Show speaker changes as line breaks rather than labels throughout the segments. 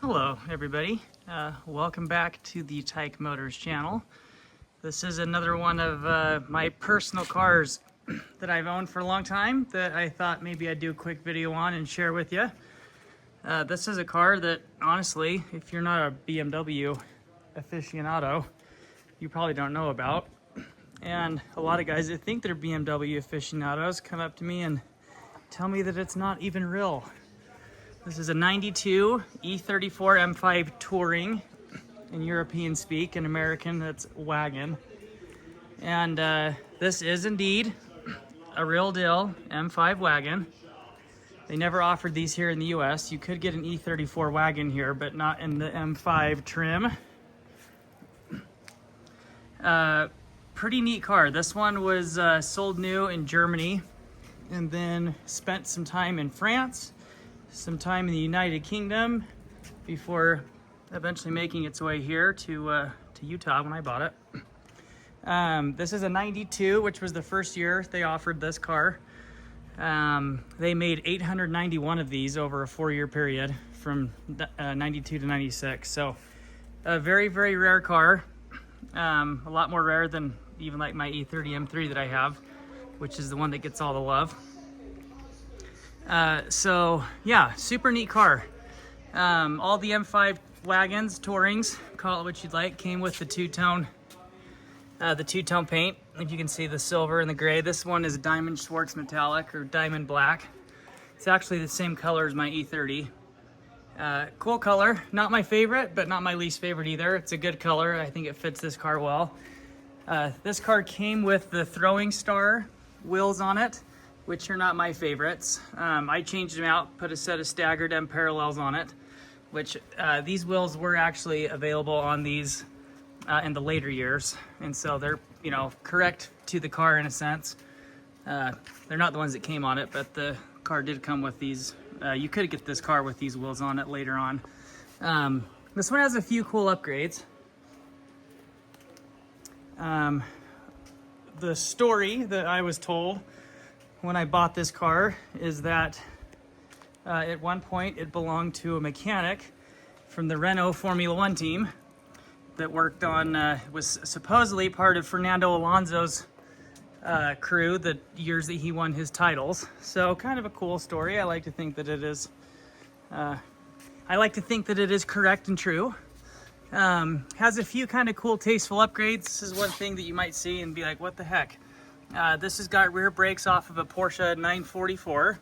Hello everybody, welcome back to the Tyacke Motors channel. This is another one of my personal cars that I've owned for a long time that I thought maybe I'd do a quick video on and share with you. This is a car that honestly, if you're not a BMW aficionado, you probably don't know about. And a lot of guys that think they're BMW aficionados come up to me and tell me that it's not even real. This is a 92 E34 M5 Touring, in European speak, in American that's Wagon. And this is indeed a real deal M5 Wagon. They never offered these here in the US. You could get an E34 Wagon here, but not in the M5 trim. Pretty neat car. This one was sold new in Germany and then spent some time in France, some time in the United Kingdom before eventually making its way here to Utah when I bought it. This is a 92, which was the first year they offered this car. They made 891 of these over a 4-year period from 92 to 96. So a very, very rare car. A lot more rare than even like my E30 M3 that I have, which is the one that gets all the love. So yeah, super neat car. All the M5 wagons, Tourings, call it what you'd like, came with the two-tone paint. If you can see the silver and the gray. This one is Diamond Schwarz Metallic or Diamond Black. It's actually the same color as my E30. Cool color, not my favorite, but not my least favorite either. It's a good color. I think it fits this car well. This car came with the throwing star wheels on it, which are not my favorites. I changed them out, put a set of Staggered M parallels on it, which these wheels were actually available on these in the later years. And so they're, you know, correct to the car in a sense. They're not the ones that came on it, but the car did come with these. You could get this car with these wheels on it later on. This one has a few cool upgrades. The story that I was told when I bought this car is that at one point it belonged to a mechanic from the Renault Formula 1 team that worked on, was supposedly part of Fernando Alonso's crew the years that he won his titles. So kind of a cool story. I like to think that it is correct and true. Has a few kind of cool tasteful upgrades. This is one thing that you might see and be like, what the heck? This has got rear brakes off of a Porsche 944.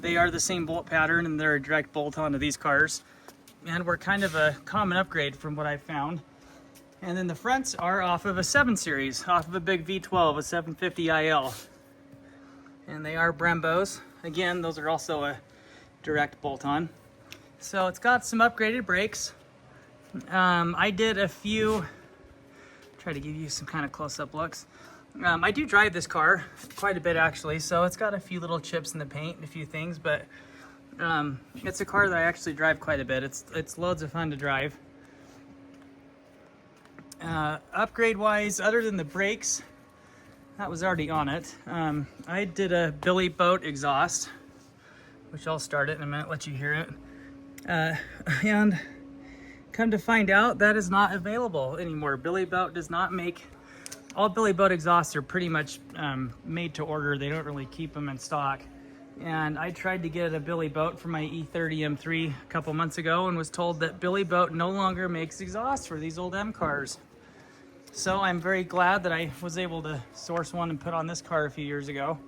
They are the same bolt pattern and they're a direct bolt onto these cars. And we're kind of a common upgrade from what I've found. And then the fronts are off of a 7 Series, off of a big V12, a 750 IL. And they are Brembos. Again, those are also a direct bolt on. So it's got some upgraded brakes. I did a few, try to give you some kind of close-up looks. I do drive this car quite a bit actually, so it's got a few little chips in the paint and a few things, but it's a car that I actually drive quite a bit. It's loads of fun to drive. Upgrade wise, other than the brakes, that was already on it. I did a Billy Boat exhaust, which I'll start it in a minute, let you hear it. And come to find out, that is not available anymore. Billy Boat does not make, all Billy Boat exhausts are pretty much made to order. They don't really keep them in stock. And I tried to get a Billy Boat for my E30 M3 a couple months ago and was told that Billy Boat no longer makes exhausts for these old M cars. So I'm very glad that I was able to source one and put on this car a few years ago.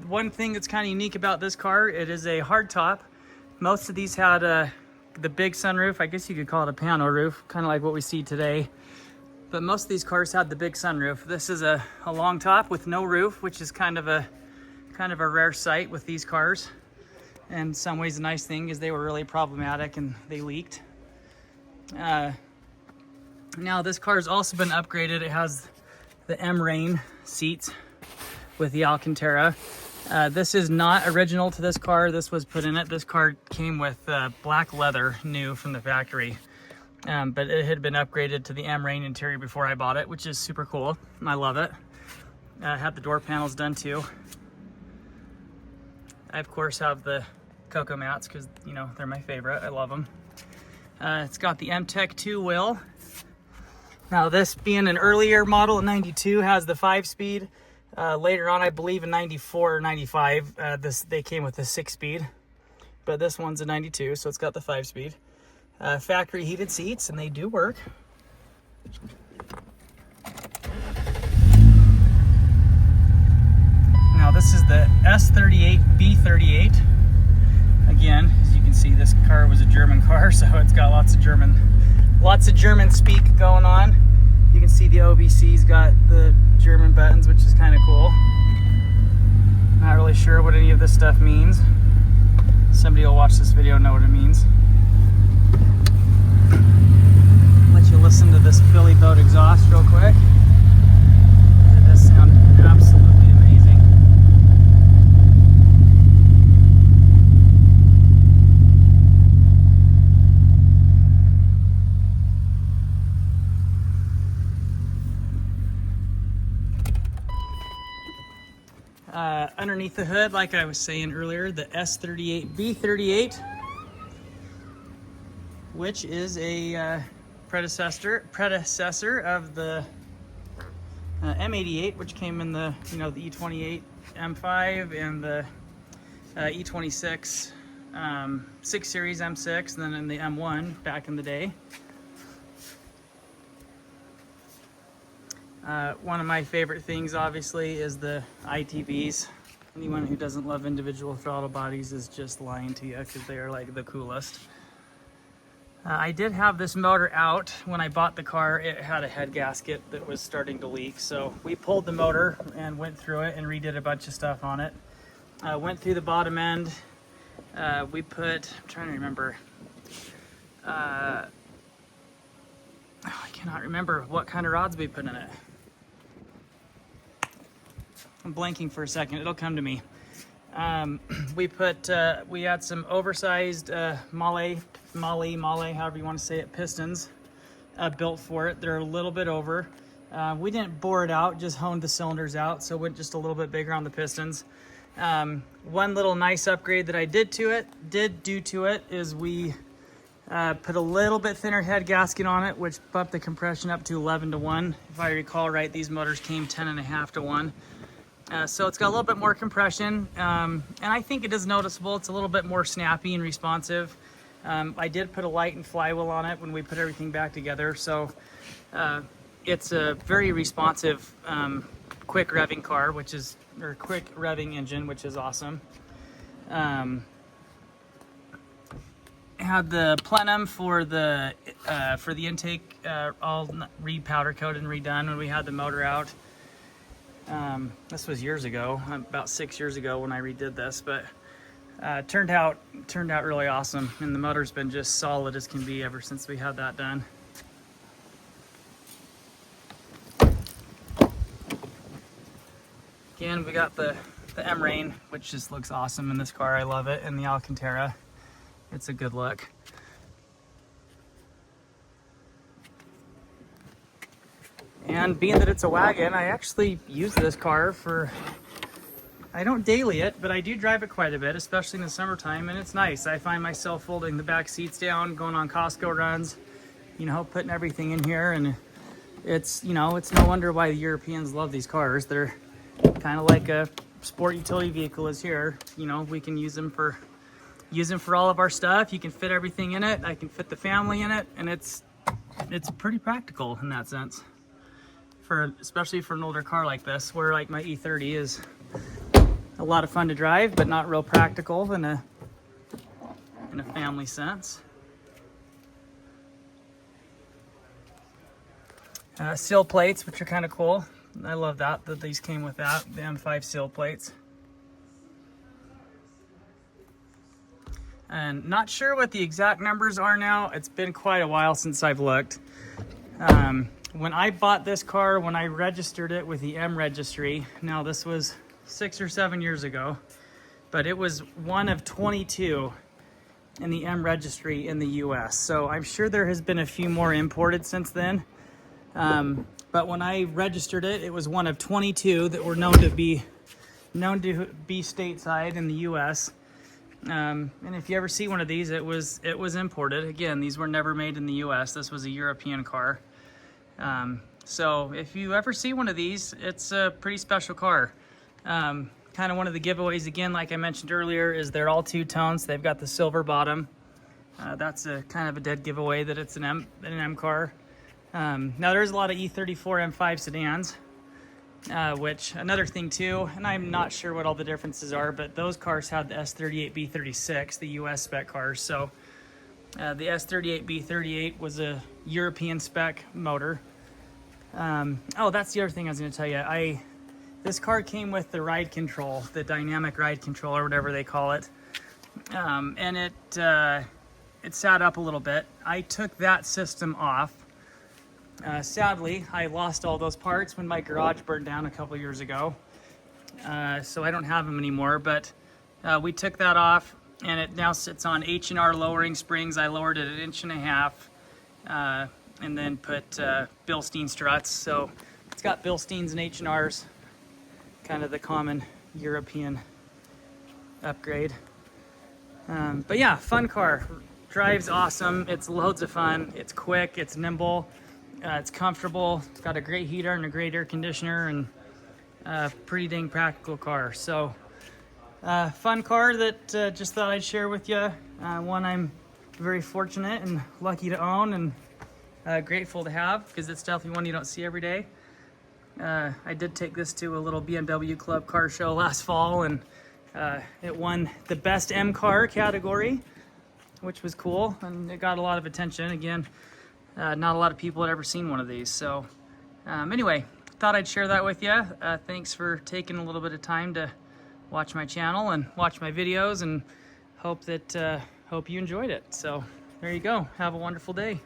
One thing that's kind of unique about this car, it is a hardtop. Most of these had the big sunroof. I guess you could call it a pano roof, kind of like what we see today. But most of these cars had the big sunroof. This is a long top with no roof, which is kind of a rare sight with these cars. And in some ways, the nice thing is they were really problematic and they leaked. Now this car's also been upgraded. It has the M-Rain seats with the Alcantara. This is not original to this car. This was put in it. This car came with black leather new from the factory. But it had been upgraded to the M-Rain interior before I bought it, which is super cool. I love it. Had the door panels done too. I of course have the Cocoa Mats because, you know, they're my favorite. I love them. It's got the M-Tech 2 wheel. Now this being an earlier model in 92 has the 5-speed. Later on, I believe in 94 or 95, they came with a 6-speed. But this one's a 92, so it's got the 5-speed. Factory heated seats, and they do work. Now this is the S38B38. Again, as you can see, this car was a German car, so it's got lots of German speak going on. You can see the OBC's got the German buttons, which is kind of cool. Not really sure what any of this stuff means. Somebody will watch this video and know what it means. Let you listen to this Billy Boat exhaust real quick. It does sound absolutely amazing. Underneath the hood, like I was saying earlier, the S38B38, which is a predecessor of the M88, which came in the, you know, the E34 M5 and the E26 6 Series M6, and then in the M1 back in the day. One of my favorite things, obviously, is the ITBs. Anyone who doesn't love individual throttle bodies is just lying to you, because they are like the coolest. I did have this motor out when I bought the car. It had a head gasket that was starting to leak, so we pulled the motor and went through it and redid a bunch of stuff on it. Went through the bottom end. We put, I'm trying to remember, I cannot remember what kind of rods we put in it. I'm blanking for a second, it'll come to me. We had some oversized Malle, however you want to say it, pistons built for it. They're a little bit over. We didn't bore it out, just honed the cylinders out, so it went just a little bit bigger on the pistons. One little nice upgrade that I did do to it is we put a little bit thinner head gasket on it, which bumped the compression up to 11:1. If I recall right, these motors came 10.5:1. So it's got a little bit more compression, and I think it is noticeable. It's a little bit more snappy and responsive. I did put a light and flywheel on it when we put everything back together, so it's a very responsive quick revving car, quick revving engine, which is awesome. Had the plenum for the intake all re-powder coated and redone when we had the motor out. This was years ago, about 6 years ago when I redid this, but turned out really awesome, and the motor's been just solid as can be ever since we had that done. Again, we got the M-Rain, which just looks awesome in this car. I love it, and the Alcantara. It's a good look. And being that it's a wagon, I actually use this car I don't daily it, but I do drive it quite a bit, especially in the summertime, and it's nice. I find myself folding the back seats down, going on Costco runs, you know, putting everything in here, and it's, you know, it's no wonder why the Europeans love these cars. They're kind of like a sport utility vehicle is here. You know, we can use them for all of our stuff. You can fit everything in it. I can fit the family in it, and it's pretty practical in that sense. Especially for an older car like this, where like my E30 is a lot of fun to drive, but not real practical in a family sense. Sill plates, which are kind of cool. I love that these came with that, the M5 sill plates. And not sure what the exact numbers are now. It's been quite a while since I've looked. When I bought this car, when I registered it with the M registry, now this was 6 or 7 years ago, but it was one of 22 in the M registry in the US. So I'm sure there has been a few more imported since then. But when I registered it, it was one of 22 that were known to be stateside in the US. And if you ever see one of these, it was imported. Again, these were never made in the US. This was a European car. So if you ever see one of these, it's a pretty special car. Kind of one of the giveaways, again, like I mentioned earlier, is they're all two-tones. They've got the silver bottom. That's a kind of a dead giveaway that it's an M car. Now there's a lot of E34 M5 sedans, which another thing too, and I'm not sure what all the differences are, but those cars had the S38B36, the US spec cars. So the S38B38 was a European spec motor. Oh, that's the other thing I was going to tell you. This car came with the ride control, the dynamic ride control, or whatever they call it, and it sat up a little bit. I took that system off. Sadly, I lost all those parts when my garage burned down a couple years ago, so I don't have them anymore. But we took that off, and it now sits on H&R lowering springs. I lowered it 1.5 inches. And then put Bilstein struts. So it's got Bilsteins and H&Rs, kind of the common European upgrade. But yeah, fun car. Drives awesome. It's loads of fun. It's quick. It's nimble. It's comfortable. It's got a great heater and a great air conditioner, and a pretty dang practical car. So fun car that just thought I'd share with you. One I'm very fortunate and lucky to own, and grateful to have, because it's definitely one you don't see every day. I did take this to a little BMW Club car show last fall, and it won the best M car category, which was cool, and it got a lot of attention. Again, not a lot of people had ever seen one of these. So anyway, thought I'd share that with you. Thanks for taking a little bit of time to watch my channel and watch my videos, and hope you enjoyed it. So there you go. Have a wonderful day.